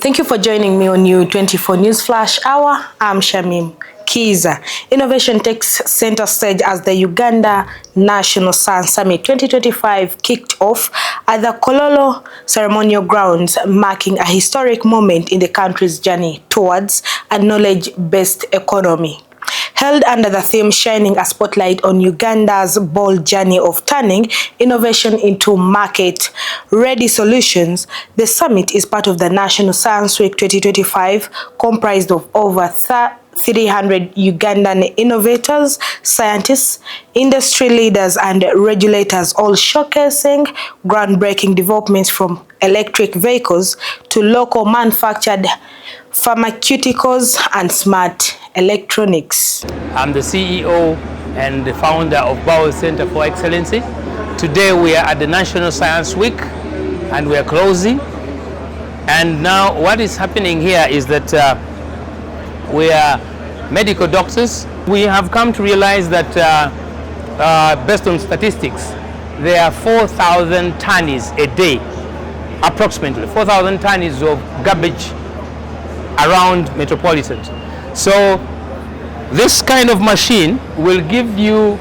Thank you for joining me on U24 News Flash Hour. I'm Shamim Kiza. Innovation takes center stage as the Uganda National Science Summit 2025 kicked off at the Kololo ceremonial grounds, marking a historic moment in the country's journey towards a knowledge-based economy. Held under the theme shining a spotlight on Uganda's bold journey of turning innovation into market-ready solutions, the summit is part of the National Science Week 2025, comprised of over 300 Ugandan innovators, scientists, industry leaders, and regulators, all showcasing groundbreaking developments from electric vehicles to local manufactured pharmaceuticals and smart electronics. I'm the CEO and the founder of Bowel Center for Excellency. Today we are at the National Science Week and we are closing. And now what is happening here is that we are medical doctors. We have come to realize that based on statistics, there are 4,000 tonnes a day, approximately 4,000 tonnes of garbage around metropolitan. So this kind of machine will give you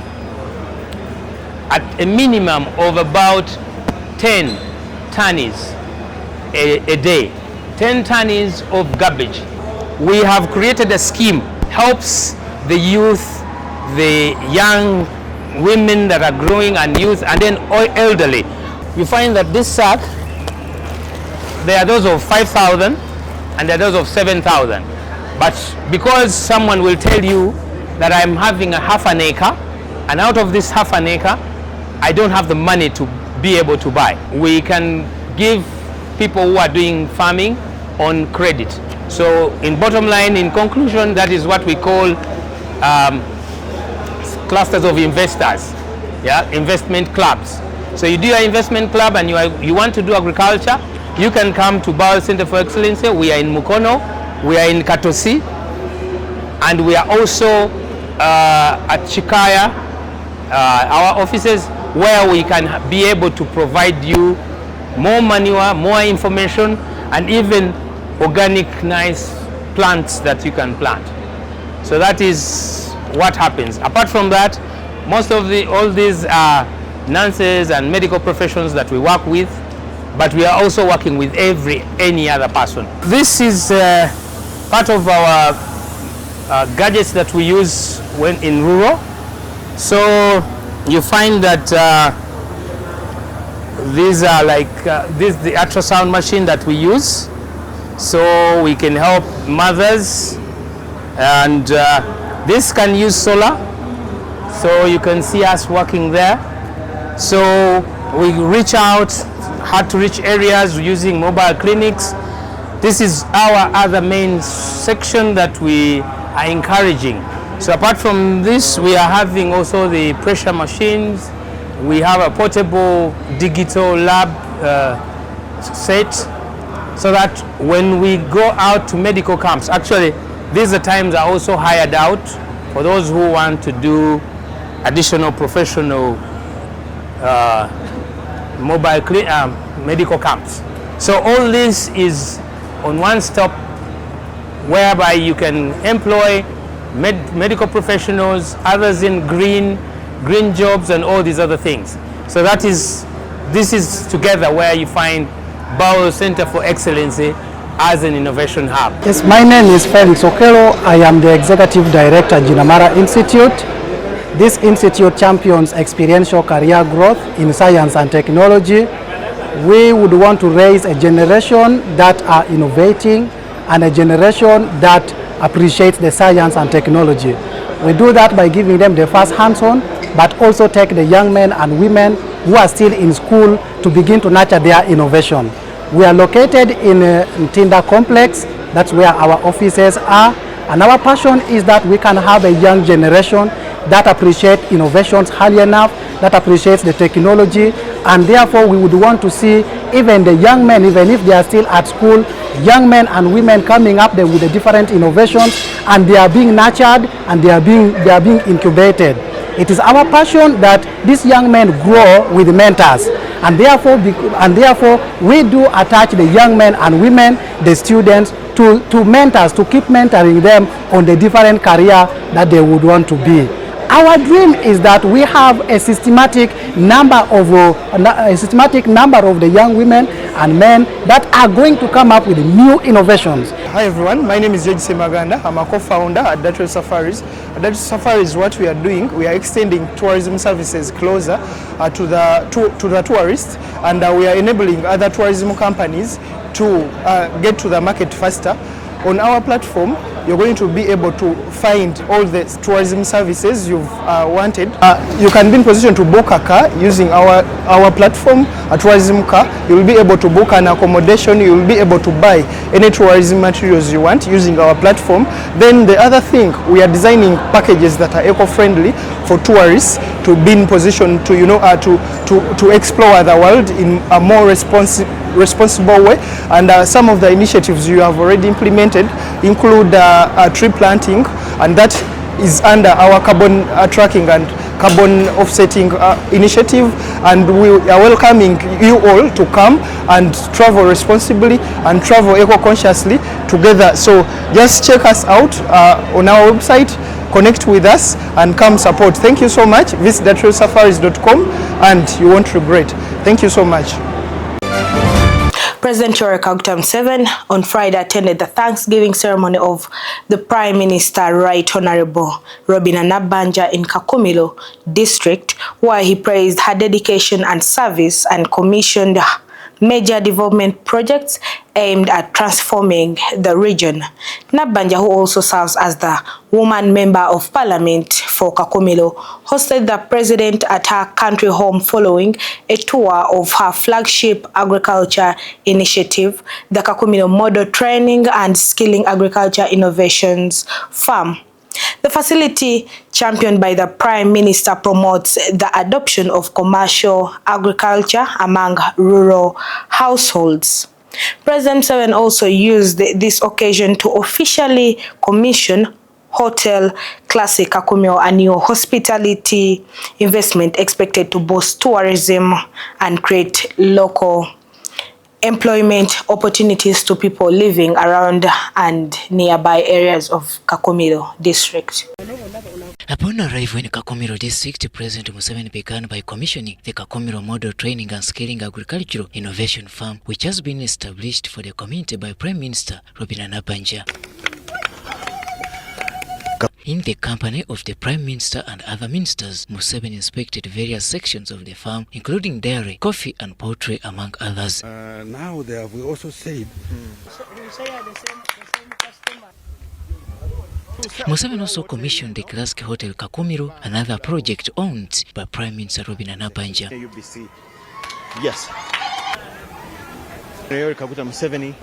at a minimum of about 10 tonnes a day, 10 tonnes of garbage. We have created a scheme, helps the youth, the young women that are growing and youth, and then elderly. You find that this sack, there are those of 5,000 and there are those of 7,000. But because someone will tell you that I'm having a half an acre, and out of this half an acre, I don't have the money to be able to buy. We can give people who are doing farming on credit. So in bottom line, in conclusion, that is what we call clusters of investors, investment clubs. So you do your investment club and you want to do agriculture, you can come to Bowel Center for Excellency. We are in Mukono. We are in Katosi, and we are also at Chikaya, our offices, where we can be able to provide you more manure, more information, and even organic, nice plants that you can plant. So that is what happens. Apart from that, most of all these are nurses and medical professions that we work with, but we are also working with any other person. This is part of our gadgets that we use when in rural. So you find that these are like this the ultrasound machine that we use, so we can help mothers, and this can use solar, so you can see us working there. So we reach out hard to reach areas using mobile clinics. This is our other main section that we are encouraging. So apart from this, we are having also the pressure machines. We have a portable digital lab set, so that when we go out to medical camps, actually these times are also hired out for those who want to do additional professional mobile medical camps. So all this is on one stop, whereby you can employ medical professionals, others in green jobs, and all these other things. So this is together where you find Bowel Center for Excellency as an innovation hub. Yes, my name is Felix Okelo. I am the Executive Director at Jinamara Institute. This institute champions experiential career growth in science and technology. We would want to raise a generation that are innovating and a generation that appreciates the science and technology. We do that by giving them the first hands-on, but also take the young men and women who are still in school to begin to nurture their innovation. We are located in Tinda Complex. That's where our offices are. And our passion is that we can have a young generation that appreciate innovations highly enough, that appreciates the technology, and therefore we would want to see even the young men, even if they are still at school, young men and women coming up there with the different innovations, and they are being nurtured and they are being incubated. It is our passion that these young men grow with mentors, and therefore we do attach the young men and women, the students, to mentors, to keep mentoring them on the different career that they would want to be. Our dream is that we have a systematic number of the young women and men that are going to come up with new innovations. Hi everyone, my name is George Semaganda. I'm a co-founder at Datro Safaris. At Datro Safaris, what we are doing, we are extending tourism services closer to the tourists, and we are enabling other tourism companies to get to the market faster. On our platform, you're going to be able to find all the tourism services you've wanted. You can be in position to book a car using our platform, a tourism car. You'll be able to book an accommodation. You'll be able to buy any tourism materials you want using our platform. Then the other thing, we are designing packages that are eco-friendly for tourists to be in position to, to explore the world in a more responsible way. And some of the initiatives you have already implemented include tree planting, and that is under our carbon tracking and carbon offsetting initiative, and we are welcoming you all to come and travel responsibly and travel eco-consciously together. So just check us out on our website, connect with us and come support. Thank you so much. Visit datrosafaris.com and you won't regret. Thank you so much. President Yoweri Kaguta Museveni on Friday attended the Thanksgiving ceremony of the Prime Minister, Right Honorable Robina Nabanja in Kakumilo district, where he praised her dedication and service and commissioned major development projects aimed at transforming the region. Nabanja, who also serves as the woman member of parliament for Kakumilo, hosted the president at her country home following a tour of her flagship agriculture initiative, the Kakumilo Model Training and Skilling Agriculture Innovations Farm. The facility, championed by the Prime Minister, promotes the adoption of commercial agriculture among rural households. President Museveni also used this occasion to officially commission Hotel Classic Kakumilo, a new hospitality investment expected to boost tourism and create local employment opportunities to people living around and nearby areas of Kakumilo district. Upon arrival in Kakumilo district, President Museveni began by commissioning the Kakumilo Model Training and Skilling Agricultural Innovation Farm, which has been established for the community by Prime Minister Robina Nabanja. In the company of the Prime Minister and other ministers, Museveni inspected various sections of the farm, including dairy, coffee and poultry, among others. Now they have also said. Museveni also commissioned the Classic Hotel Kakumilo, another project owned by Prime Minister Robina Nabanja. Yes. Yoweri Kaguta Museveni.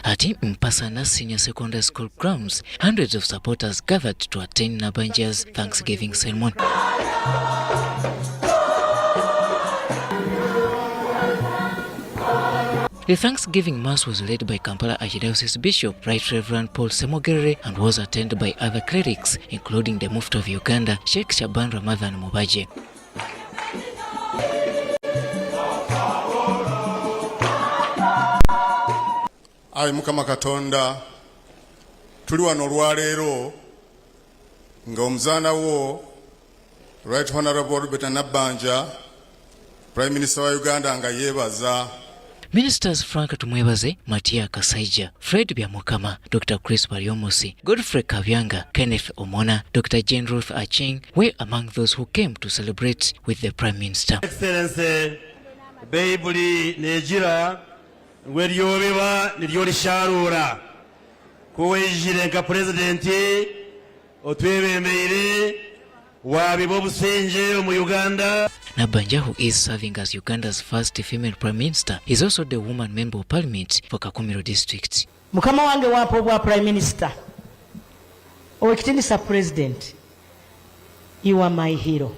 At Mpasana Senior Secondary School grounds, hundreds of supporters gathered to attend Nabanja's Thanksgiving ceremony. The Thanksgiving Mass was led by Kampala Archdiocese Bishop Right Reverend Paul Semogere and was attended by other clerics, including the Mufti of Uganda, Sheikh Shaban Ramadhan Mubaje. Ayi Mukama Katonda, tuli wano olwaleero nga omuzaana wo Right Honorable Robina Nabanja, Prime Minister wa Uganda, nga yeebaza. Ministers Frank Tumwebaze, Matia Kasaija, Fred Byamukama, Dr. Chris Baryomosi, Godfrey Kavyanga, Kenneth Omona, Dr. Jane Ruth Acheng were among those who came to celebrate with the Prime Minister. Excellency, Baibuli Nejira, Weryobiba, Nidyori Sharura, Kuwejirenka Presidenti, Otwebe Meire, Wabibobu Senje, mu Uganda. Nabanja, who is serving as Uganda's first female Prime Minister, is also the woman member of Parliament for Kakumilo district. Mukama wange wapo bwa Prime Minister, Owekitindisa President, you are my hero.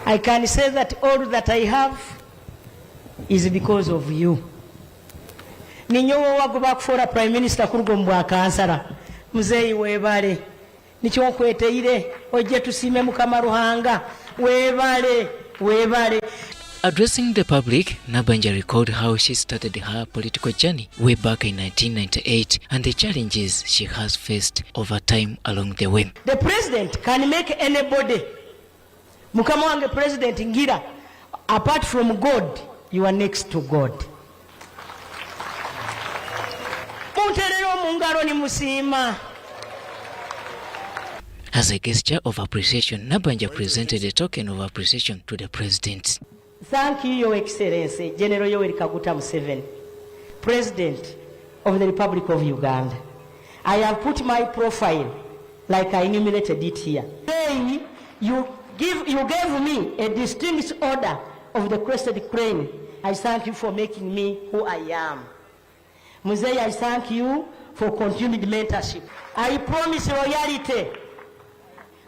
I can say that all that I have is because of you. Ninyowo wagoba kufora Prime Minister kurugo mbwa kansara. Muzeyi webale nicho nkweteire oje tusime Mukama Ruhanga webale. Addressing the public, Nabanja recalled how she started her political journey way back in 1998 and the challenges she has faced over time along the way. The president can make anybody. Mukama wange president ngira, apart from God, you are next to God. Munterero mungaro ni musima. As a gesture of appreciation, Nabanja presented a token of appreciation to the president. Thank you, Your Excellency, General Yoweri Kaguta Museveni, President of the Republic of Uganda. I have put my profile like I enumerated it here. Today, you gave me a distinguished order of the Crested Crane. I thank you for making me who I am. Muzei, I thank you for continued mentorship. I promise loyalty,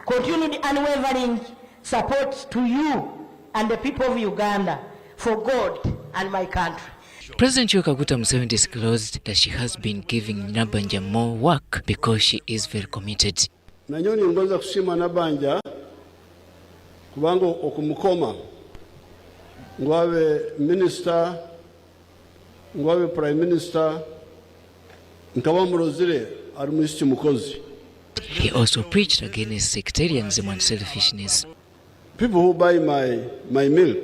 continued unwavering support to you and the people of Uganda, for God and my country. President Yoweri Kaguta Museveni disclosed that she has been giving Nabanja more work because she is very committed. Nanyoni ngoza kushima Nabanja kubango okumukoma ngwawe minister ngwawe prime minister nkaba murozire ari mushiki mukozi. He also preached against sectarianism and selfishness. People who buy my milk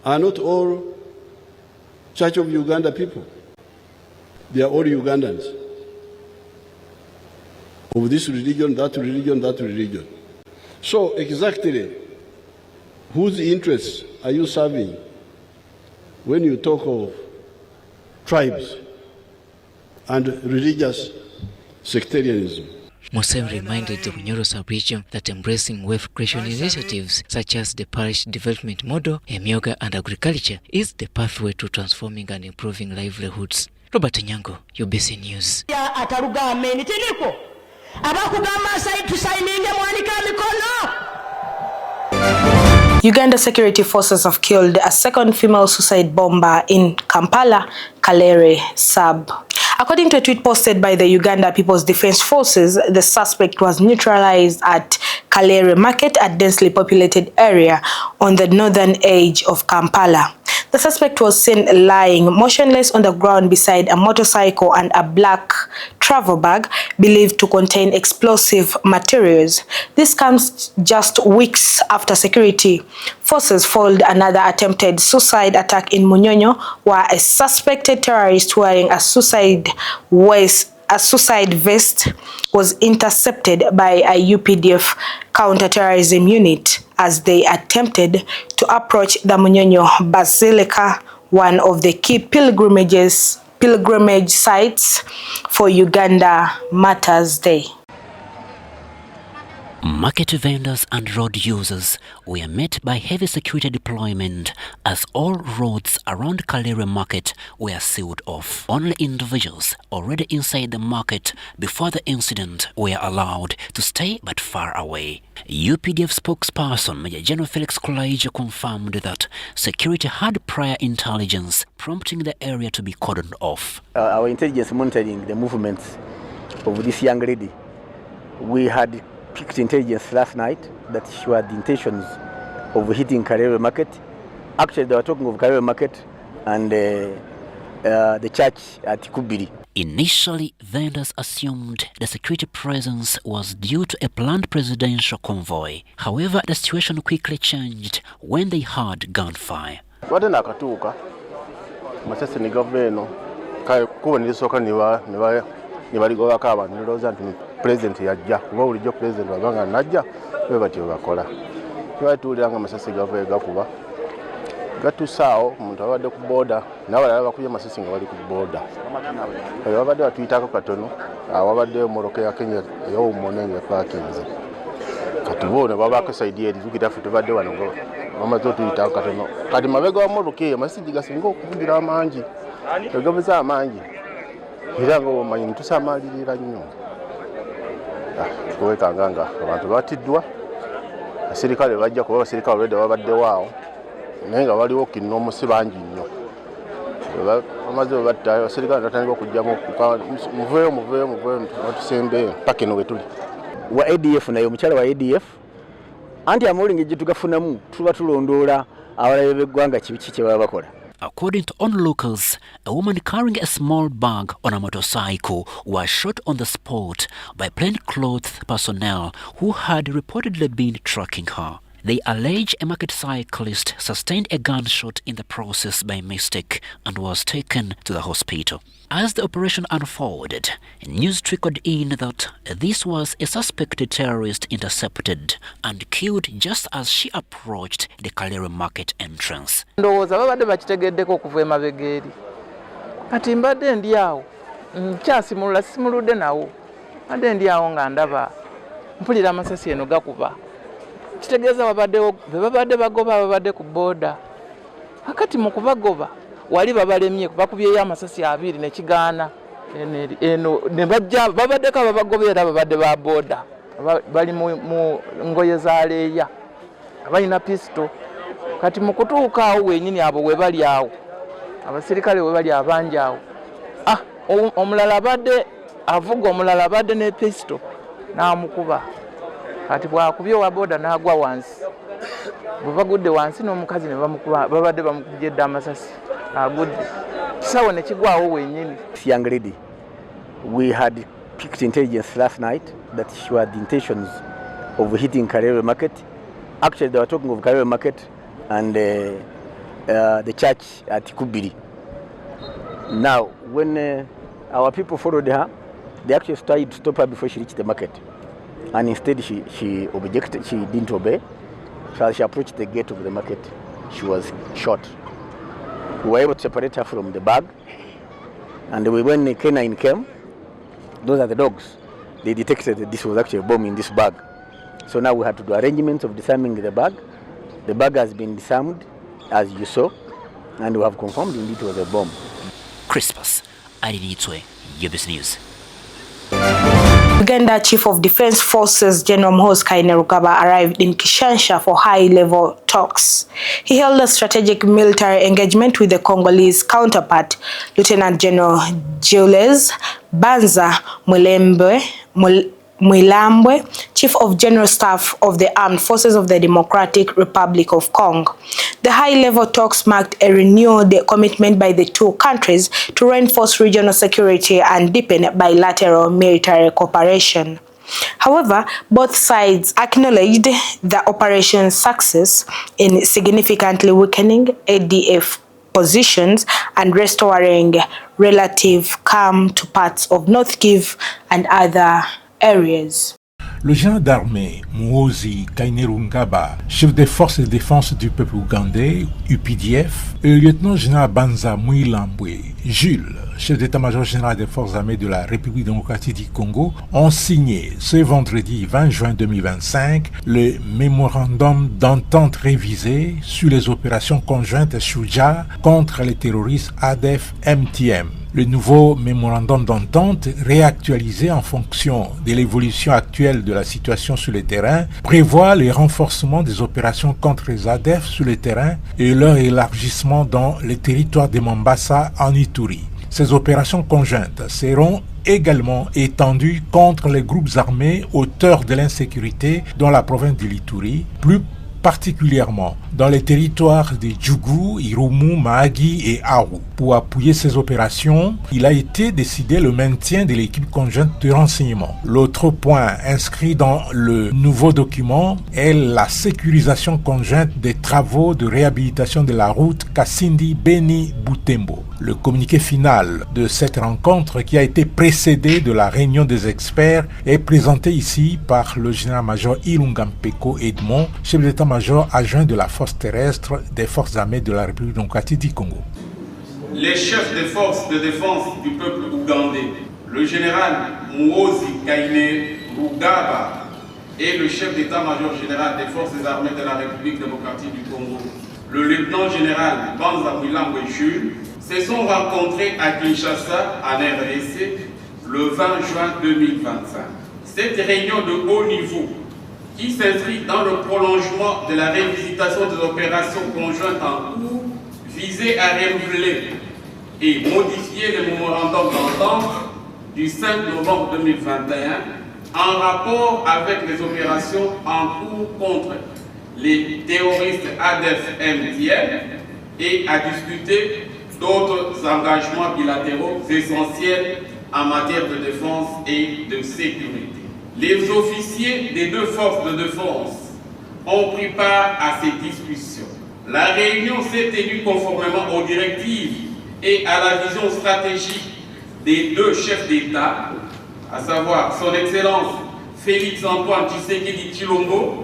are not all Church of Uganda people. They are all Ugandans. Of this religion, that religion, that religion. So exactly, whose interests are you serving when you talk of tribes and religious sectarianism? Museveni reminded the Bunyoro sub-region that embracing wealth creation initiatives such as the parish development model, emyoga and agriculture is the pathway to transforming and improving livelihoods. Robert Nyango, UBC News. Uganda security forces have killed a second female suicide bomber in Kampala, Kalere sub. According to a tweet posted by the Uganda People's Defense Forces, the suspect was neutralized at Kalere Market, a densely populated area on the northern edge of Kampala. The suspect was seen lying motionless on the ground beside a motorcycle and a black travel bag believed to contain explosive materials. This comes just weeks after security forces foiled another attempted suicide attack in Munyonyo, where a suspected terrorist wearing a suicide vest was intercepted by a UPDF counter-terrorism unit as they attempted to approach the Munyonyo Basilica, one of the key pilgrimage sites for Uganda Martyrs' Day. Market vendors and road users were met by heavy security deployment as all roads around Kalere Market were sealed off. Only individuals already inside the market before the incident were allowed to stay but far away. UPDF spokesperson Major General Felix Kulaija confirmed that security had prior intelligence prompting the area to be cordoned off. Our intelligence monitoring the movements of this young lady. We had picked intelligence last night that she had the intentions of hitting Kalere Market. Actually, they were talking of Kalere Market and the church at Kubiri. Initially, vendors assumed the security presence was due to a planned presidential convoy. However, the situation quickly changed when they heard gunfire. President yajja kuba bulijjo president wabanga najja bwe batyo bakola twatuulira nga masasi gava gakuba gatusaawo omuntu abadde ku booda n'abalala bakubye masasi nga bali ku booda babadde batuyitako katono awabadde moroke ya Kenya ey'obumonenge paakinze kati bo ne babaako saidi eri tukitaffe tubadde wano ngo bamaze otuyitako katono kati mabega wa moroke amasasi gasinga okuvugira amangi egabuza amangi era nga omanyi ntusamalirira nnyo kuwekanganga abantu batiddwa abasirikale bajja kuba abasirikale olwedde babadde waawo naye nga waliwo kinoomusi bangi nnyo bamaze batta abaserikale batandika okujjamu muveeyo batusembe paka eno wetuli wa ADF naye omukyala wa ADF anti amawulingi gye tugafunamu tuba tulondoola abalabe b'eggwanga kiki kye baba bakola. According to onlookers, a woman carrying a small bag on a motorcycle was shot on the spot by plainclothes personnel who had reportedly been tracking her. They allege a market cyclist sustained a gunshot in the process by mistake and was taken to the hospital. As the operation unfolded, news trickled in that this was a suspected terrorist intercepted and killed just as she approached the Kalere market entrance. Ndowooza babadde bakitegeddeko okuva emabega eri. Kati mbadde ndi awo nkyasimulula simuludde nawo. Mbadde ndi awo nga ndaba mpulira amasasi eno gakuba. Kitegeeza babadde bagoba babadde ku booda. Akati mu kubagoba wali babalemye bakubyeyo amasasi abiri ne kigaana eno ne bajja babaddeko ababagobera babadde ba booda bali mu ngoye za leeya abalina pisto. Kati mu kutuuka awo wenyini abo we bali awo abasirikale we bali abangi awo omulala abadde avuga omulala abadde ne pisto n'amukuba. Kati bwakubye wa booda n'agwa wansi. Bwe bagudde wansi n'omukazi ne bamukuba babadde bamukubye dda amasasi agudde. Kisawo ne kigwawo wenyini. This young lady, we had picked intelligence last night that she had the intentions of hitting Kalere market. Actually, they were talking of Kalere market and the church at Kubiri. Now, when our people followed her, they actually tried to stop her before she reached the market. And instead she objected, she didn't obey. So as she approached the gate of the market, she was shot. We were able to separate her from the bag. And when the canine came, those are the dogs, they detected that this was actually a bomb in this bag. So now we had to do arrangements of disarming the bag. The bag has been disarmed, as you saw, and we have confirmed indeed it was a bomb. Crispus Adinitwe, UBS News. Uganda Chief of Defense Forces General Muhoozi Kainerugaba arrived in Kinshasa for high-level talks. He held a strategic military engagement with the Congolese counterpart, Lieutenant General Jules Banza Mwilambwe, Chief of General Staff of the Armed Forces of the Democratic Republic of Congo. The high-level talks marked a renewed commitment by the two countries to reinforce regional security and deepen bilateral military cooperation. However, both sides acknowledged the operation's success in significantly weakening ADF positions and restoring relative calm to parts of North Kivu and other areas. Le général d'armée Muhoozi Kainerugaba, chef des forces de défense du peuple ougandais, UPDF, et le lieutenant-général Banza Mwilambwe, Jules, chef d'état-major général des forces armées de la République démocratique du Congo, ont signé ce vendredi 20 juin 2025 le mémorandum d'entente révisé sur les opérations conjointes Shuja contre les terroristes ADF-MTM. Le nouveau mémorandum d'entente, réactualisé en fonction de l'évolution actuelle de la situation sur le terrain, prévoit le renforcement des opérations contre les ADF sur le terrain et leur élargissement dans le territoire de Mombasa en Ituri. Ces opérations conjointes seront également étendues contre les groupes armés auteurs de l'insécurité dans la province de l'Ituri, plus particulièrement dans les territoires de Djougou, Irumu, Mahagi et Aru. Pour appuyer ces opérations, il a été décidé le maintien de l'équipe conjointe de renseignement. L'autre point inscrit dans le nouveau document est la sécurisation conjointe des travaux de réhabilitation de la route Kassindi-Beni-Butembo. Le communiqué final de cette rencontre, qui a été précédé de la réunion des experts, est présenté ici par le général-major Ilungampeko Edmond, chef d'état-major adjoint de la force terrestre des forces armées de la République démocratique du Congo. Les chefs des forces de défense du peuple ougandais, le général Muhoozi Kainerugaba et le chef d'état-major général des forces armées de la République démocratique du Congo, le lieutenant-général Banza Mwilambwe Jules, se sont rencontrés à Kinshasa, en RDC, le 20 juin 2025. Cette réunion de haut niveau, qui s'inscrit dans le prolongement de la révisitation des opérations conjointes en cours, visait à renouveler et modifier le mémorandum d'entente du 5 novembre 2021 en rapport avec les opérations en cours contre les terroristes ADF-MTL et à discuter d'autres engagements bilatéraux essentiels en matière de défense et de sécurité. Les officiers des deux forces de défense ont pris part à ces discussions. La réunion s'est tenue conformément aux directives et à la vision stratégique des deux chefs d'État, à savoir son Excellence Félix Antoine Tshisekedi Tshilombo,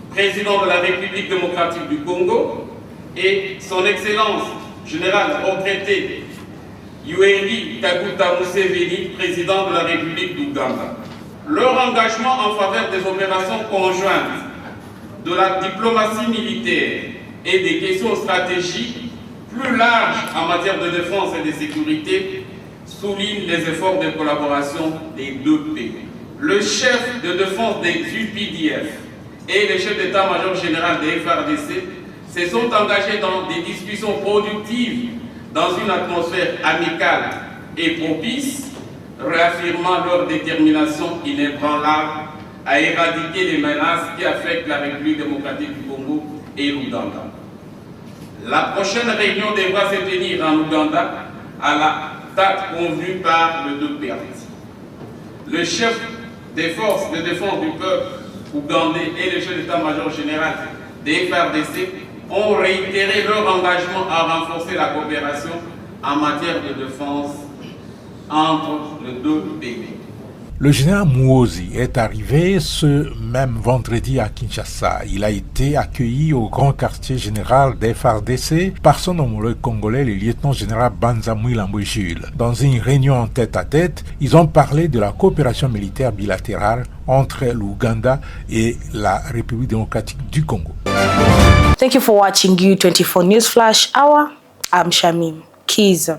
président de la République démocratique du Congo, et son Excellence Général retraité Yoweri Kaguta Museveni, président de la République d'Ouganda. Leur engagement en faveur des opérations conjointes, de la diplomatie militaire et des questions stratégiques plus larges en matière de défense et de sécurité souligne les efforts de collaboration des deux pays. Le chef de défense des UPDF et le chef d'état-major général des FARDC se sont engagés dans des discussions productives dans une atmosphère amicale et propice, réaffirmant leur détermination inébranlable à éradiquer les menaces qui affectent la République démocratique du Congo et l'Ouganda. La prochaine réunion devra se tenir en Ouganda à la date convenue par les deux parties. Le chef des forces de défense du peuple ougandais et le chef d'état-major général des FARDC ont réitéré leur engagement à renforcer la coopération en matière de défense entre les deux pays. Le général Muhoozi est arrivé ce même vendredi à Kinshasa. Il a été accueilli au grand quartier général des FARDC par son homologue congolais, le lieutenant-général Banza Mwilambo Jules. Dans une réunion en tête-à-tête, ils ont parlé de la coopération militaire bilatérale entre l'Ouganda et la République démocratique du Congo. Thank you for watching U24 News Flash Hour. I'm Shamim Kiza.